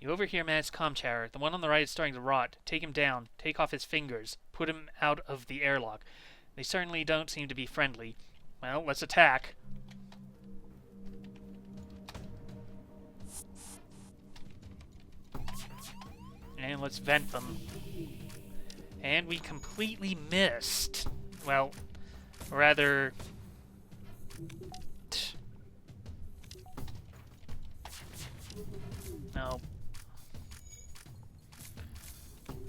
You overhear Mantis' comm tower. The one on the right is starting to rot. Take him down. Take off his fingers. Put him out of the airlock. They certainly don't seem to be friendly. Well, let's attack. And let's vent them. And we completely missed. Well, rather... No.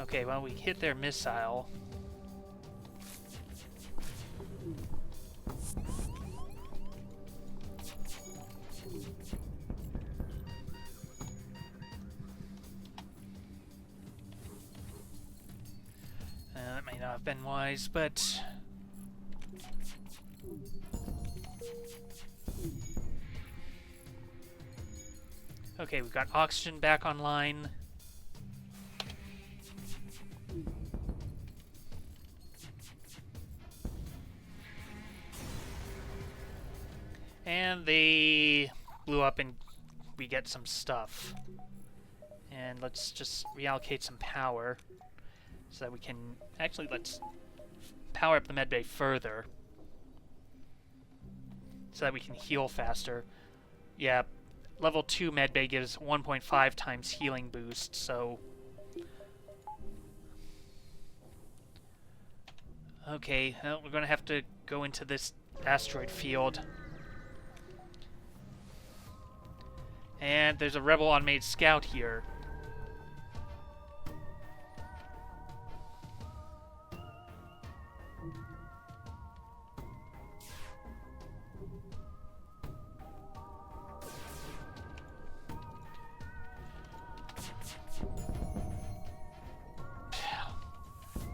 Okay, well, we hit their missile. That may not have been wise, but... Okay, we've got oxygen back online. And they blew up and we get some stuff. And let's just reallocate some power so that we can... Actually, let's power up the medbay further so that we can heal faster. Yeah, level 2 medbay gives 1.5 times healing boost, so... Okay, well, we're going to have to go into this asteroid field. And there's a rebel automated scout here.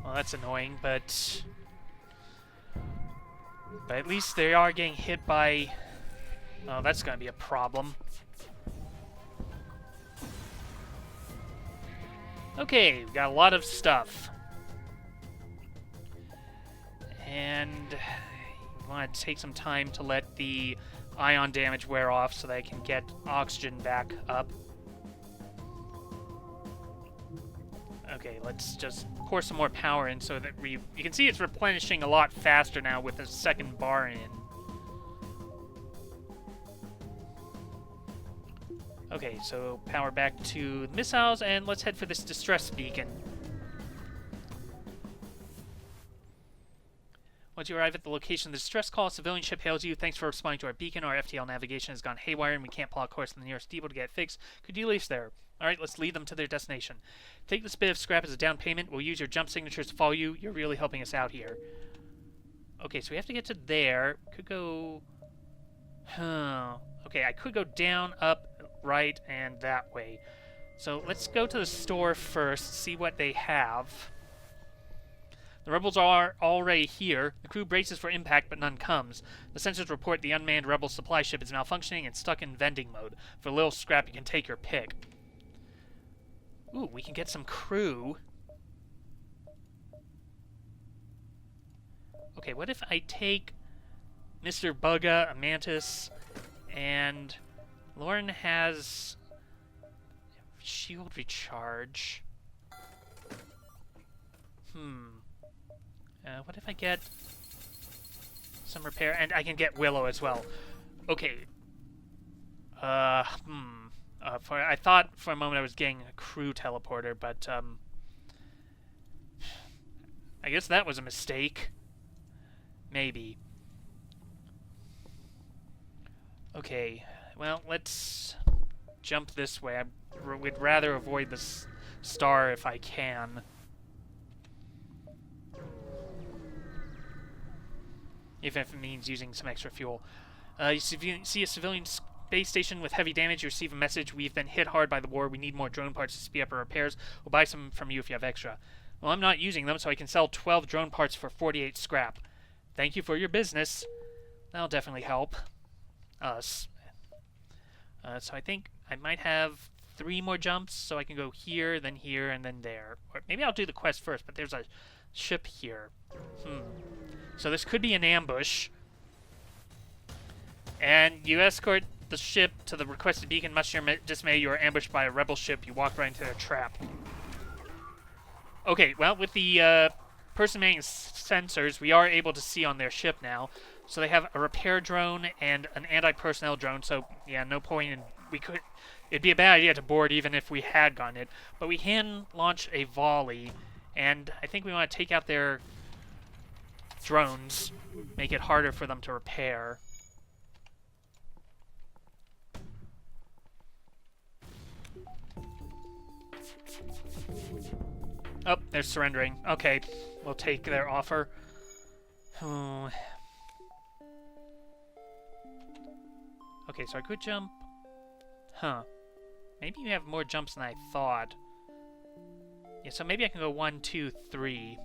Well, that's annoying, but at least they are getting hit by... Oh, that's going to be a problem. Okay, we've got a lot of stuff. And you want to take some time to let the ion damage wear off so that I can get oxygen back up. Okay, let's just pour some more power in so that you can see it's replenishing a lot faster now with the second bar in. Okay, so power back to the missiles, and let's head for this distress beacon. Once you arrive at the location of the distress call, a civilian ship hails you. Thanks for responding to our beacon. Our FTL navigation has gone haywire, and we can't plot a course to the nearest depot to get it fixed. Could you leave us there? Alright, let's lead them to their destination. Take this bit of scrap as a down payment. We'll use your jump signatures to follow you. You're really helping us out here. Okay, so we have to get to there. Could go... Okay, I could go down, up, right, and that way. So let's go to the store first, see what they have. The rebels are already here. The crew braces for impact, but none comes. The sensors report the unmanned rebel supply ship is malfunctioning and stuck in vending mode. For a little scrap, you can take your pick. Ooh, we can get some crew. Okay, what if I take Mr. Bugga, a Mantis, and Lauren has shield recharge. What if I get some repair, and I can get Willow as well. Okay. I thought for a moment I was getting a crew teleporter, but I guess that was a mistake. Maybe. Okay, well, let's jump this way. I would rather avoid this star if I can. Even if it means using some extra fuel. You see a civilian space station with heavy damage. You receive a message. We've been hit hard by the war. We need more drone parts to speed up our repairs. We'll buy some from you if you have extra. Well, I'm not using them, so I can sell 12 drone parts for 48 scrap. Thank you for your business. That'll definitely help us. So I think I might have 3 more jumps, so I can go here, and then there. Or maybe I'll do the quest first, but there's a ship here. So this could be an ambush. And you escort the ship to the requested beacon. Much to your dismay, you are ambushed by a rebel ship. You walk right into their trap. Okay, well, with the person manning sensors, we are able to see on their ship now. So they have a repair drone and an anti-personnel drone. So yeah, no point in it'd be a bad idea to board even if we had gotten it. But we can launch a volley, and I think we want to take out their drones, make it harder for them to repair. Oh, they're surrendering. Okay, we'll take their offer. Okay, so I could jump. Huh. Maybe you have more jumps than I thought. Yeah, so maybe I can go 1, 2, 3.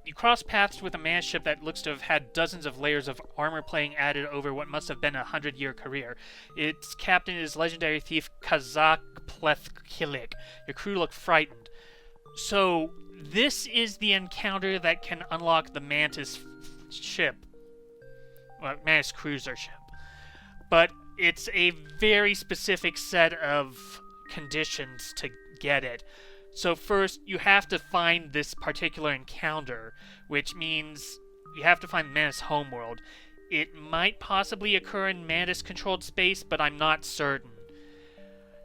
You cross paths with a man ship that looks to have had dozens of layers of armor plating added over what must have been a 100-year career. Its captain is legendary thief Kazak Plethkilik. Your crew look frightened. So, this is the encounter that can unlock the Mantis ship. Well, Mantis cruiser ship. But it's a very specific set of conditions to get it. So first, you have to find this particular encounter, which means you have to find Mantis Homeworld. It might possibly occur in Mantis-controlled space, but I'm not certain.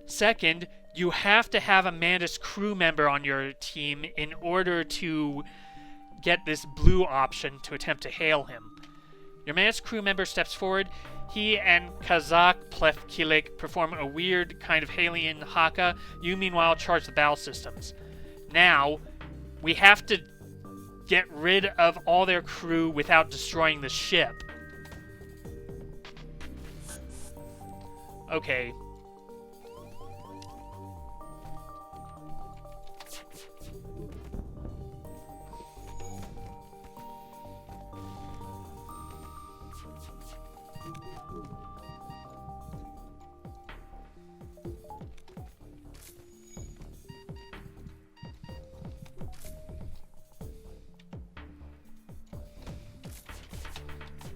Second, you have to have a Mantis crew member on your team in order to get this blue option to attempt to hail him. Your Mantis crew member steps forward. He and Kazak Plethkilik perform a weird kind of alien haka. You, meanwhile, charge the battle systems. Now, we have to get rid of all their crew without destroying the ship. Okay.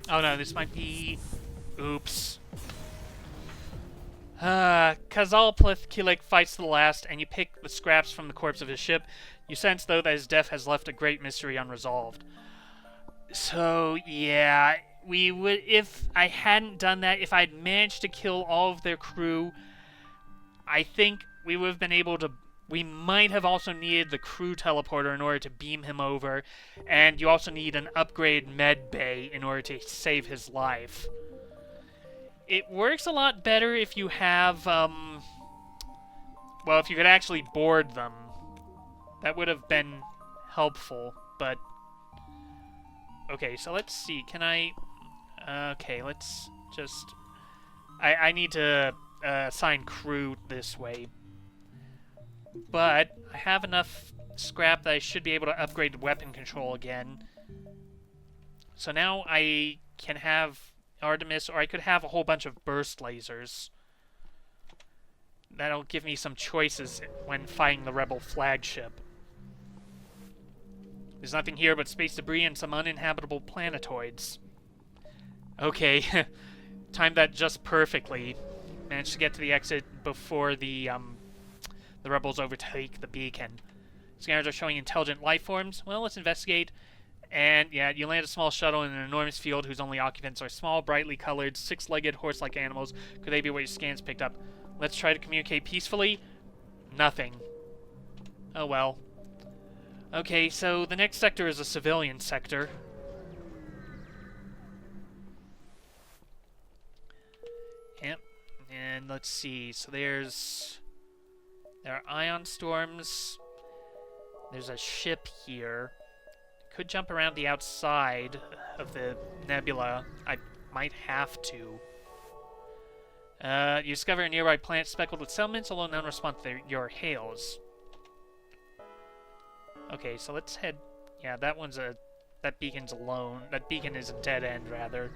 Oh no, this might be... Oops. Kazal Plethkilik fights to the last, and you pick the scraps from the corpse of his ship. You sense, though, that his death has left a great mystery unresolved. So, yeah, we would... If I hadn't done that, if I'd managed to kill all of their crew, I think we would have been able to... We might have also needed the crew teleporter in order to beam him over, and you also need an upgrade med bay in order to save his life. It works a lot better if you have, well, if you could actually board them. That would have been helpful, but... Okay, so let's see, can I... Okay, let's just... I need to assign crew this way. But I have enough scrap that I should be able to upgrade the weapon control again. So now I can have Artemis, or I could have a whole bunch of burst lasers. That'll give me some choices when fighting the Rebel flagship. There's nothing here but space debris and some uninhabitable planetoids. Okay, timed that just perfectly. Managed to get to the exit before the rebels overtake the beacon. Scanners are showing intelligent life forms. Well, let's investigate. And yeah, you land a small shuttle in an enormous field whose only occupants are small, brightly colored, six-legged, horse-like animals. Could they be what your scans picked up? Let's try to communicate peacefully. Nothing. Oh well. Okay, so the next sector is a civilian sector. Yep. And let's see. So there are ion storms. There's a ship here. Could jump around the outside of the nebula. I might have to. You discover a nearby planet speckled with settlements, although none respond to your hails. Okay, so let's head... Yeah, that beacon's alone. That beacon is a dead end, rather.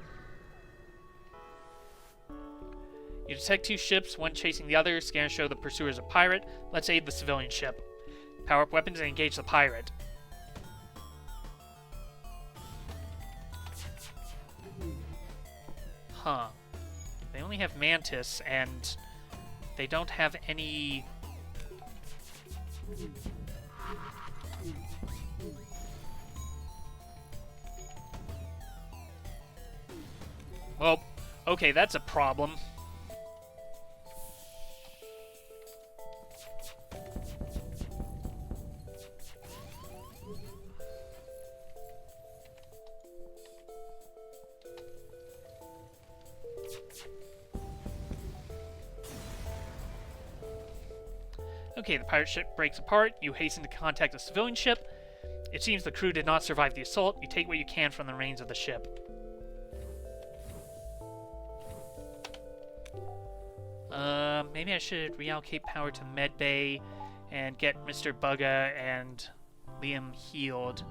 You detect two ships, one chasing the other. Scanners show the pursuer is a pirate. Let's aid the civilian ship. Power up weapons and engage the pirate. Huh. They only have Mantis, and they don't have any... Well, okay, that's a problem. Okay, the pirate ship breaks apart. You hasten to contact the civilian ship. It seems the crew did not survive the assault. You take what you can from the remains of the ship. Maybe I should reallocate power to the medbay and get Mr. Bugga and Liam healed.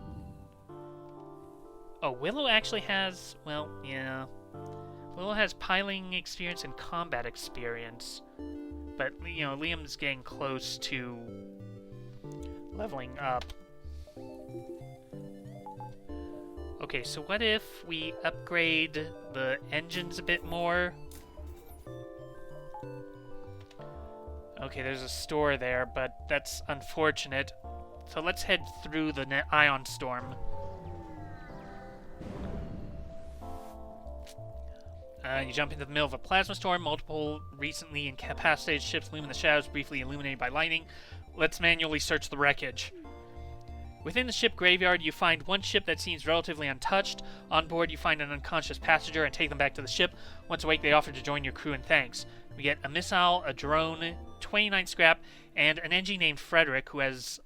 Oh, Willow actually has... Well, yeah. Willow has piloting experience and combat experience. But, you know, Liam's getting close to leveling up. Okay, so what if we upgrade the engines a bit more? Okay, there's a store there, but that's unfortunate. So let's head through the ion storm. You jump into the middle of a plasma storm. Multiple recently incapacitated ships loom in the shadows, briefly illuminated by lightning. Let's manually search the wreckage. Within the ship graveyard, you find one ship that seems relatively untouched. On board, you find an unconscious passenger and take them back to the ship. Once awake, they offer to join your crew in thanks. We get a missile, a drone, 29 scrap, and an NG named Frederick, who has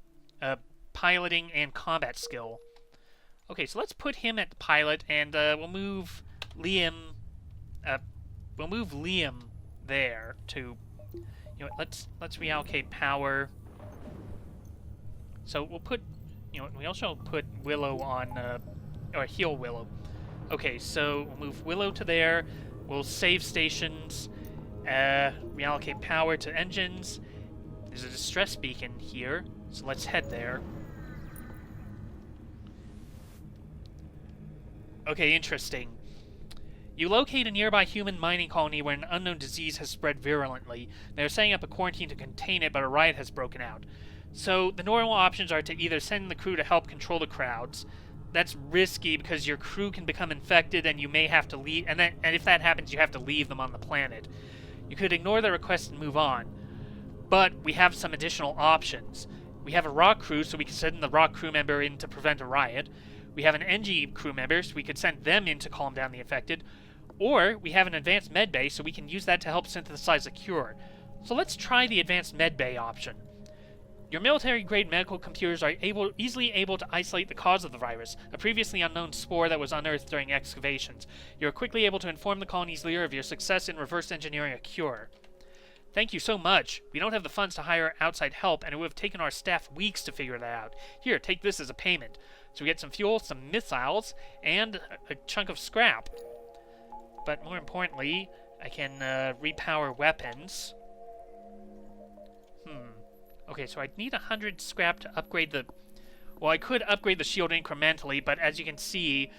piloting and combat skill. Okay, so let's put him at the pilot, and we'll move Liam... we'll move Liam there to... You know, let's reallocate power. So we'll put... You know, we also put Willow on... or heal Willow. Okay, so we'll move Willow to there. We'll save stations. Reallocate power to engines. There's a distress beacon here, so let's head there. Okay, interesting. You locate a nearby human mining colony where an unknown disease has spread virulently. They are setting up a quarantine to contain it, but a riot has broken out. So the normal options are to either send the crew to help control the crowds. That's risky because your crew can become infected and you may have to leave, and if that happens, you have to leave them on the planet. You could ignore the request and move on. But we have some additional options. We have a rock crew, so we can send the rock crew member in to prevent a riot. We have an NG crew member, so we could send them in to calm down the infected. Or we have an advanced medbay, so we can use that to help synthesize a cure. So let's try the advanced medbay option. Your military-grade medical computers are easily able to isolate the cause of the virus, a previously unknown spore that was unearthed during excavations. You are quickly able to inform the colony's leader of your success in reverse engineering a cure. Thank you so much. We don't have the funds to hire outside help, and it would have taken our staff weeks to figure that out. Here, take this as a payment. So we get some fuel, some missiles, and a chunk of scrap. But more importantly, I can repower weapons. Okay, so I'd need 100 scrap to upgrade the... Well, I could upgrade the shield incrementally, but as you can see,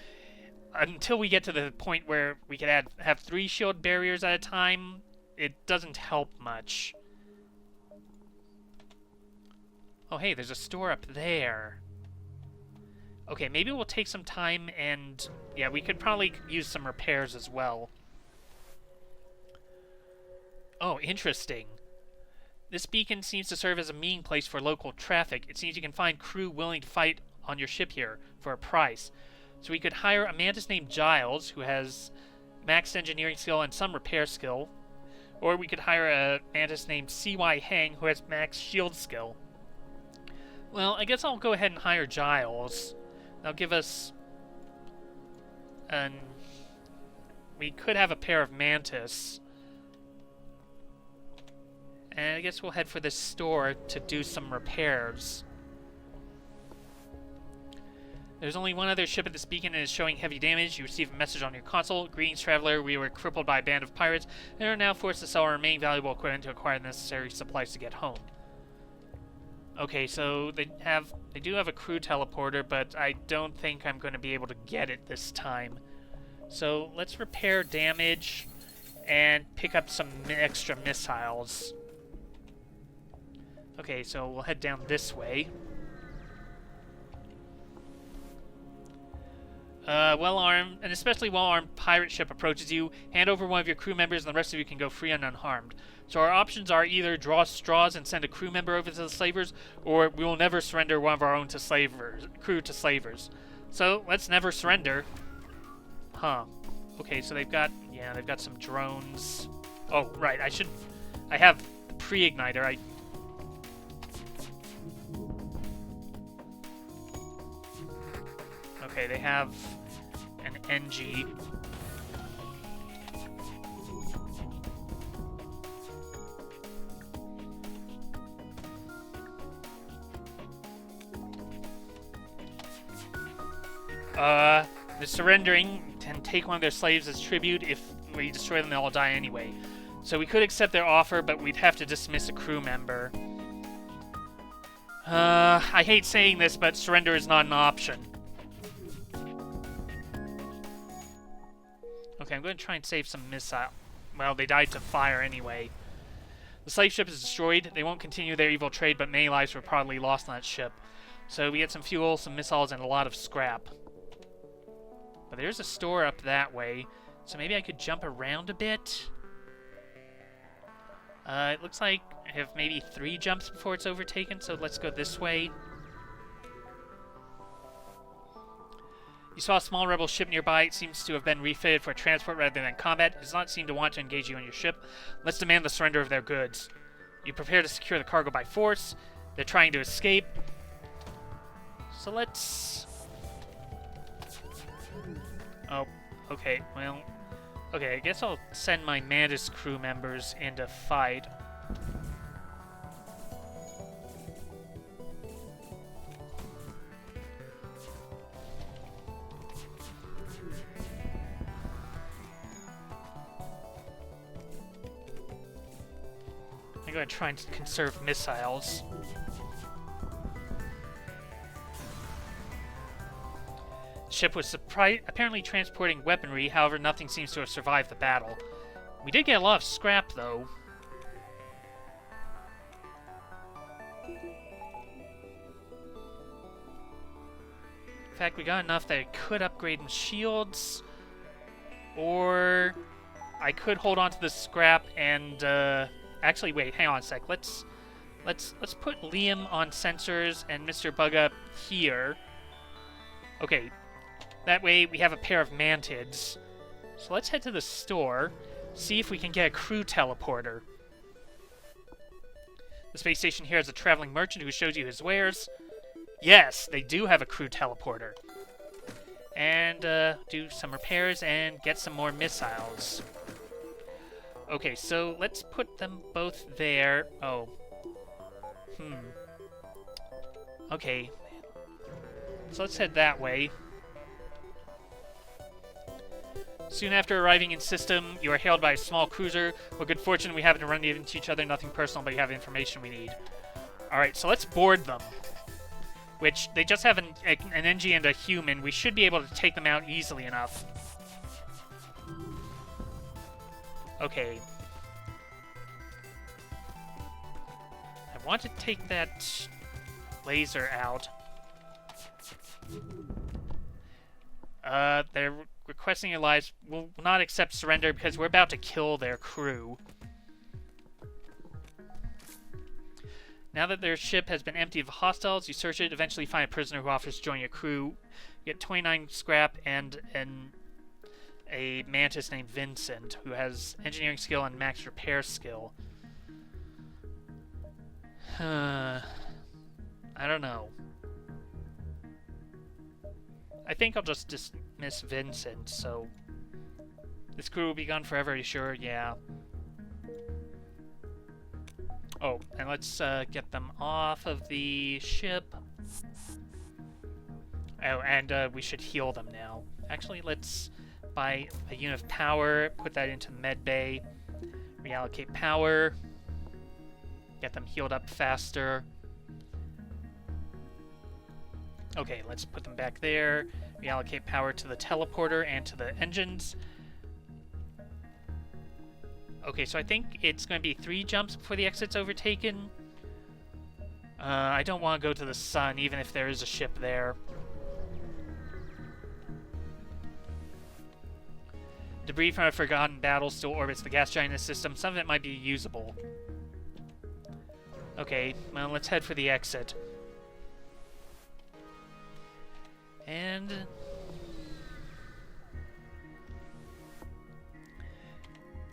until we get to the point where we could have 3 shield barriers at a time, it doesn't help much. Oh, hey, there's a store up there. Okay, maybe we'll take some time and... Yeah, we could probably use some repairs as well. Oh, interesting. This beacon seems to serve as a meeting place for local traffic. It seems you can find crew willing to fight on your ship here for a price. So we could hire a Mantis named Giles, who has max engineering skill and some repair skill. Or we could hire a Mantis named C.Y. Hang, who has max shield skill. Well, I guess I'll go ahead and hire Giles. That'll give us... we could have a pair of Mantis. And I guess we'll head for this store to do some repairs. There's only one other ship at this beacon and it's showing heavy damage. You receive a message on your console. Greetings, traveler. We were crippled by a band of pirates and are now forced to sell our remaining valuable equipment to acquire the necessary supplies to get home. Okay, so they do have a crew teleporter, but I don't think I'm going to be able to get it this time. So let's repair damage and pick up some extra missiles. Okay, so we'll head down this way. Well-armed, and especially well-armed pirate ship approaches you. Hand over one of your crew members, and the rest of you can go free and unharmed. So our options are either draw straws and send a crew member over to the slavers, or we will never surrender one of our own crew to slavers. So let's never surrender. Huh. Okay, so they've got some drones. Oh, right, I have the pre-igniter. Okay, they have an NG. The surrendering can take one of their slaves as tribute. If we destroy them, they'll all die anyway. So we could accept their offer, but we'd have to dismiss a crew member. I hate saying this, but surrender is not an option. Okay, I'm going to try and save some missile. Well, they died to fire anyway. The slave ship is destroyed. They won't continue their evil trade, but many lives were probably lost on that ship. So we get some fuel, some missiles, and a lot of scrap. But there's a store up that way, so maybe I could jump around a bit. It looks like I have maybe 3 jumps before it's overtaken, so let's go this way. You saw a small rebel ship nearby. It seems to have been refitted for transport rather than combat. It does not seem to want to engage you on your ship. Let's demand the surrender of their goods. You prepare to secure the cargo by force. They're trying to escape. So let's... Oh, okay, well... Okay, I guess I'll send my Mantis crew members in to fight. I'm going to try and conserve missiles. The ship was apparently transporting weaponry, however, nothing seems to have survived the battle. We did get a lot of scrap, though. In fact, we got enough that I could upgrade my shields, or I could hold on to the scrap and, actually, wait, hang on a sec. Let's put Liam on sensors and Mr. Bug Up here. Okay, that way we have a pair of Mantids. So let's head to the store, see if we can get a crew teleporter. The space station here has a traveling merchant who shows you his wares. Yes, they do have a crew teleporter. And do some repairs and get some more missiles. Okay, so let's put them both there. Oh. Okay. So let's head that way. Soon after arriving in system, you are hailed by a small cruiser. With good fortune, we happen to run into each other. Nothing personal, but you have information we need. Alright, so let's board them. Which, they just have an NG and a human. We should be able to take them out easily enough. Okay. I want to take that laser out. They're requesting your lives. Will not accept surrender because we're about to kill their crew. Now that their ship has been emptied of hostiles, you search it, eventually find a prisoner who offers to join your crew. You get 29 scrap and a Mantis named Vincent, who has engineering skill and max repair skill. I don't know. I think I'll just dismiss Vincent, so... This crew will be gone forever, are you sure? Yeah. Oh, and let's get them off of the ship. Oh, and we should heal them now. Actually, let's buy a unit of power, put that into med bay, reallocate power, get them healed up faster. Okay, let's put them back there. Reallocate power to the teleporter and to the engines. Okay, so I think it's going to be 3 jumps before the exit's overtaken. I don't want to go to the sun, even if there is a ship there. Debris from a forgotten battle still orbits the gas giant in the system. Some of it might be usable. Okay, well, let's head for the exit. And...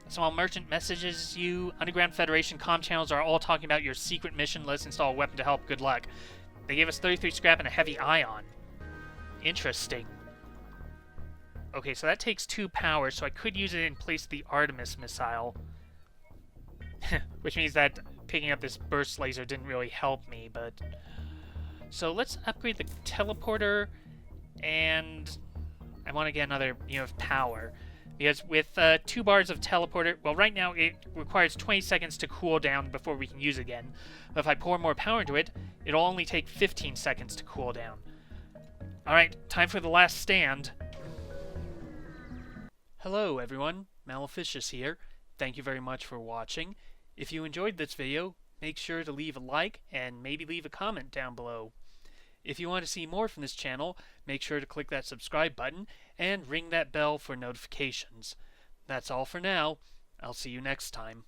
Small merchant messages you. Underground Federation comm channels are all talking about your secret mission. Let's install a weapon to help. Good luck. They gave us 33 scrap and a heavy ion. Interesting. Okay, so that takes 2 power, so I could use it in place of the Artemis missile. Which means that picking up this burst laser didn't really help me, but... So let's upgrade the teleporter, and I want to get another unit of power. Because with 2 bars of teleporter, well, right now it requires 20 seconds to cool down before we can use it again. But if I pour more power into it, it'll only take 15 seconds to cool down. Alright, time for the last stand. Hello everyone, Maleficious here. Thank you very much for watching. If you enjoyed this video, make sure to leave a like and maybe leave a comment down below. If you want to see more from this channel, make sure to click that subscribe button and ring that bell for notifications. That's all for now. I'll see you next time.